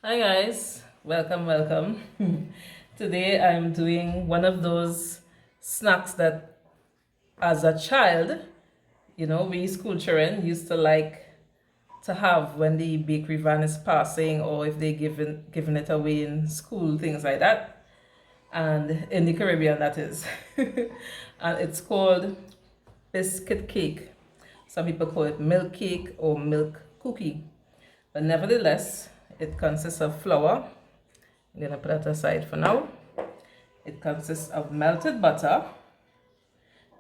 Hi guys, welcome. Today I'm doing one of those snacks that as a child, we school children used to like to have when the bakery van is passing or if they giving it away in school, things like that. And in the Caribbean that is. And it's called biscuit cake. Some people call it milk cake or milk cookie. But nevertheless, it consists of flour. I'm gonna put that aside for now. It consists of melted butter.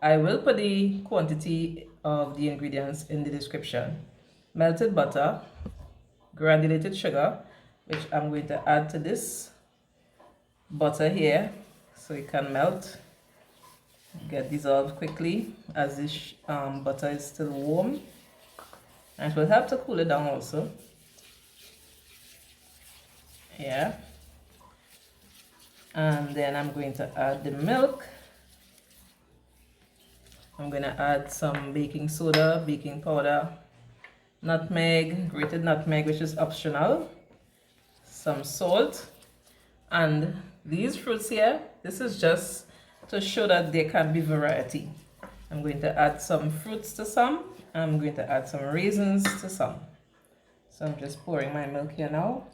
I will put the quantity of the ingredients in the description. Melted butter, granulated sugar, which I'm going to add to this butter here so it can melt, get dissolved quickly as this butter is still warm. And it will help to cool it down also. Yeah. And then I'm going to add the milk. I'm going to add some baking soda, baking powder, nutmeg, grated nutmeg, which is optional, some salt, and these fruits here, this is just to show that there can be variety. I'm going to add some fruits to some. I'm going to add some raisins to some. So I'm just pouring my milk here now.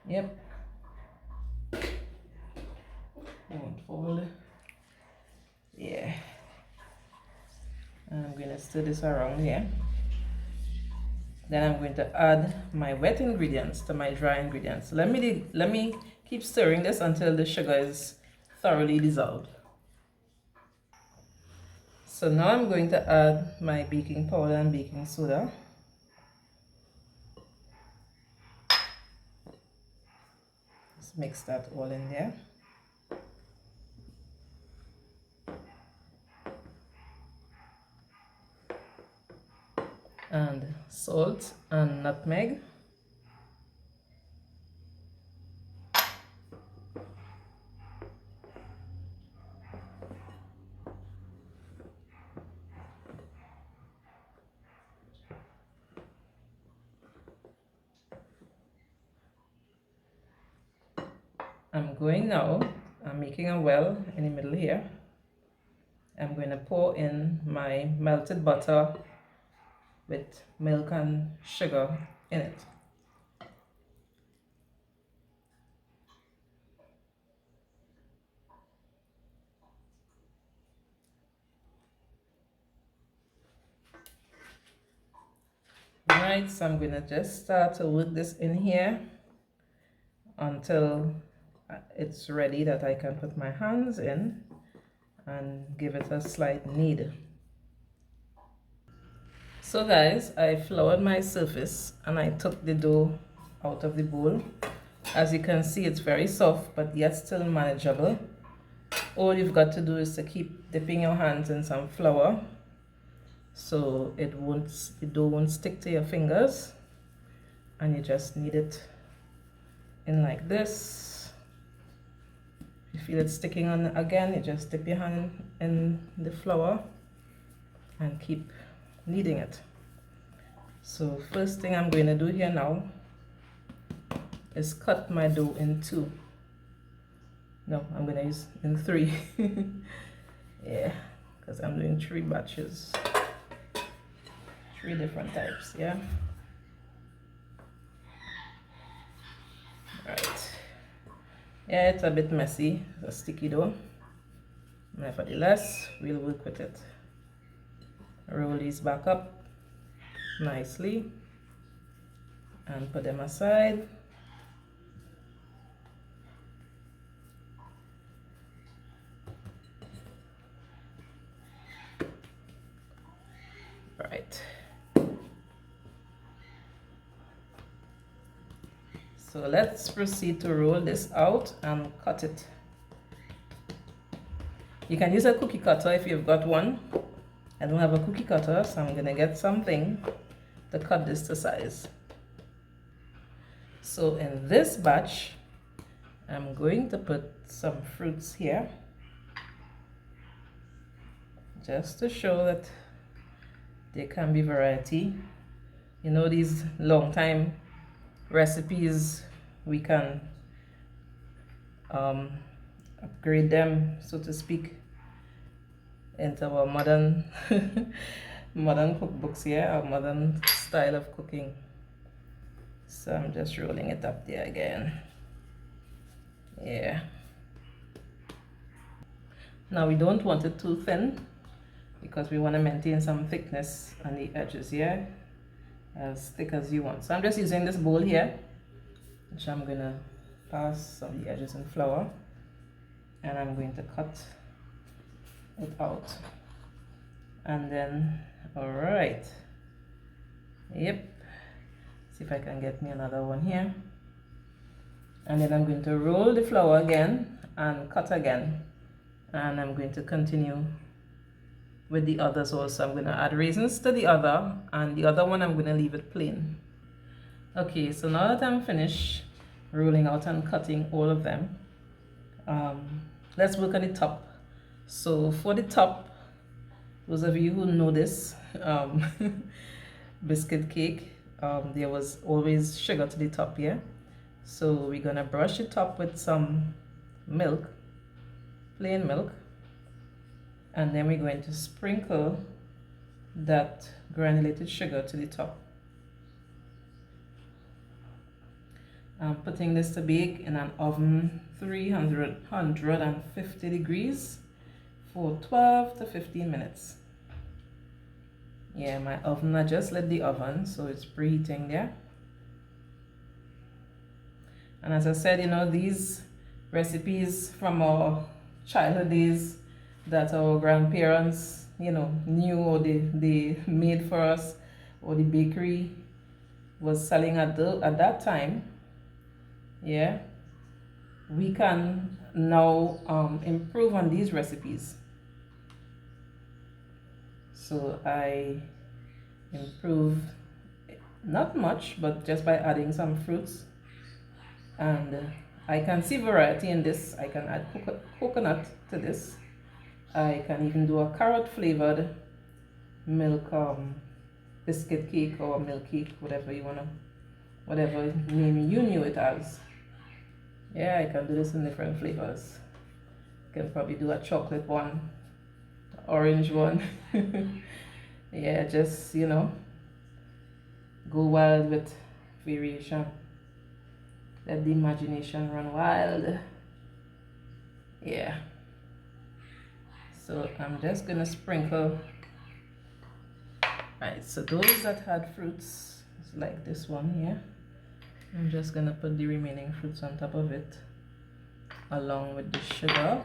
Yep. Won't fold. Yeah. I'm going to stir this around here. Then I'm going to add my wet ingredients to my dry ingredients. Let me keep stirring this until the sugar is thoroughly dissolved. So now I'm going to add my baking powder and baking soda. Let's mix that all in there. And salt and nutmeg. I'm making a well in the middle here. I'm going to pour in my melted butter with milk and sugar in it. Alright, so I'm going to just start to work this in here until it's ready that I can put my hands in and give it a slight knead. So guys, I floured my surface and I took the dough out of the bowl. As you can see, it's very soft but yet still manageable. All you've got to do is to keep dipping your hands in some flour so the dough won't stick to your fingers, and you just knead it in like this. If you feel it sticking on again, you just dip your hand in the flour and keep kneading it. So first thing I'm going to do here now is cut my dough in two. No, I'm going to use in three. Yeah, because I'm doing 3 batches. 3 different types, yeah. Right. Yeah, it's a bit messy, it's a sticky dough. Nevertheless, we'll work with it. Roll these back up nicely and put them aside. Right. So let's proceed to roll this out and cut it. You can use a cookie cutter if you've got one. I don't have a cookie cutter, so I'm gonna get something to cut this to size. So in this batch, I'm going to put some fruits here, just to show that there can be variety. You know, these long time recipes, we can upgrade them, so to speak, into our modern modern cookbooks here, our modern style of cooking. So I'm just rolling it up there again. Yeah. Now we don't want it too thin because we want to maintain some thickness on the edges here, as thick as you want. So I'm just using this bowl here, which I'm gonna pass some of the edges in flour, and I'm going to cut it out. And then, all right, yep, see if I can get me another one here. And then I'm going to roll the flour again and cut again, and I'm going to continue with the others also. I'm going to add raisins to the other, and the other one I'm going to leave it plain. Okay, so now that I'm finished rolling out and cutting all of them, let's work on the top. So for the top, those of you who know this biscuit cake, there was always sugar to the top here. So we're gonna brush the top with some milk, plain milk, and then we're going to sprinkle that granulated sugar to the top. I'm putting this to bake in an oven 350 degrees for 12 to 15 minutes. Yeah, my oven, I just lit the oven, so it's preheating there. And as I said, you know, these recipes from our childhood days that our grandparents, you know, knew, or they made for us, or the bakery was selling at that time, yeah, we can now improve on these recipes. So I improved, not much, but just by adding some fruits. And I can see variety in this. I can add coconut to this. I can even do a carrot flavored milk biscuit cake or milk cake, whatever you wanna, whatever name you knew it as. Yeah, I can do this in different flavors. Can probably do a chocolate one, orange one. Yeah, just, you know, go wild with variation. Let the imagination run wild. Yeah. So I'm just gonna sprinkle. Right, so those that had fruits, like this one here, I'm just gonna put the remaining fruits on top of it, along with the sugar.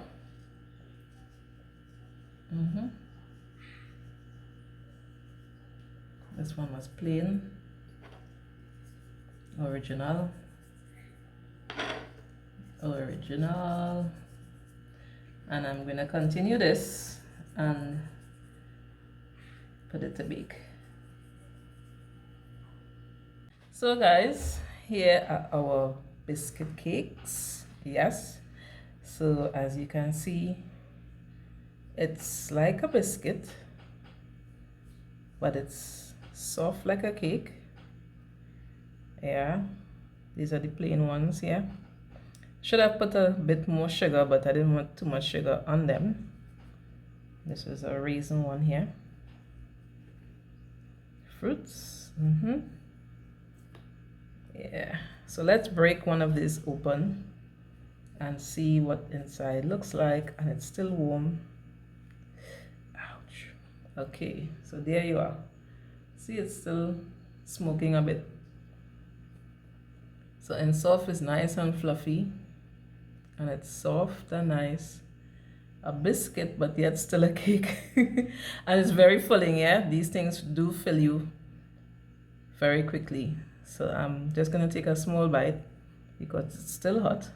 This one was plain, original. And I'm gonna continue this and put it to bake. So guys, here are our biscuit cakes. Yes, so as you can see, it's like a biscuit, but it's soft like a cake. Yeah, these are the plain ones here. Should have put a bit more sugar, but I didn't want too much sugar on them. This is a raisin one here. Fruits. Yeah, so let's break one of these open and see what inside looks like. And it's still warm. Ouch. Okay, so there you are. See, it's still smoking a bit. So inside is nice and fluffy, and it's soft and nice. A biscuit, but yet still a cake. And it's very filling. Yeah, these things do fill you very quickly. So I'm just gonna take a small bite because it's still hot.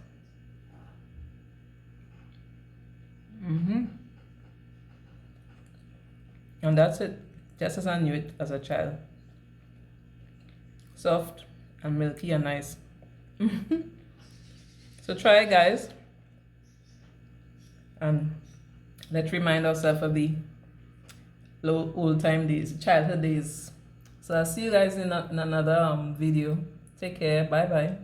And that's it, just as I knew it as a child. Soft and milky and nice. So try it, guys, and let's remind ourselves of the old time days, childhood days. So I'll see you guys in another video. Take care. Bye bye.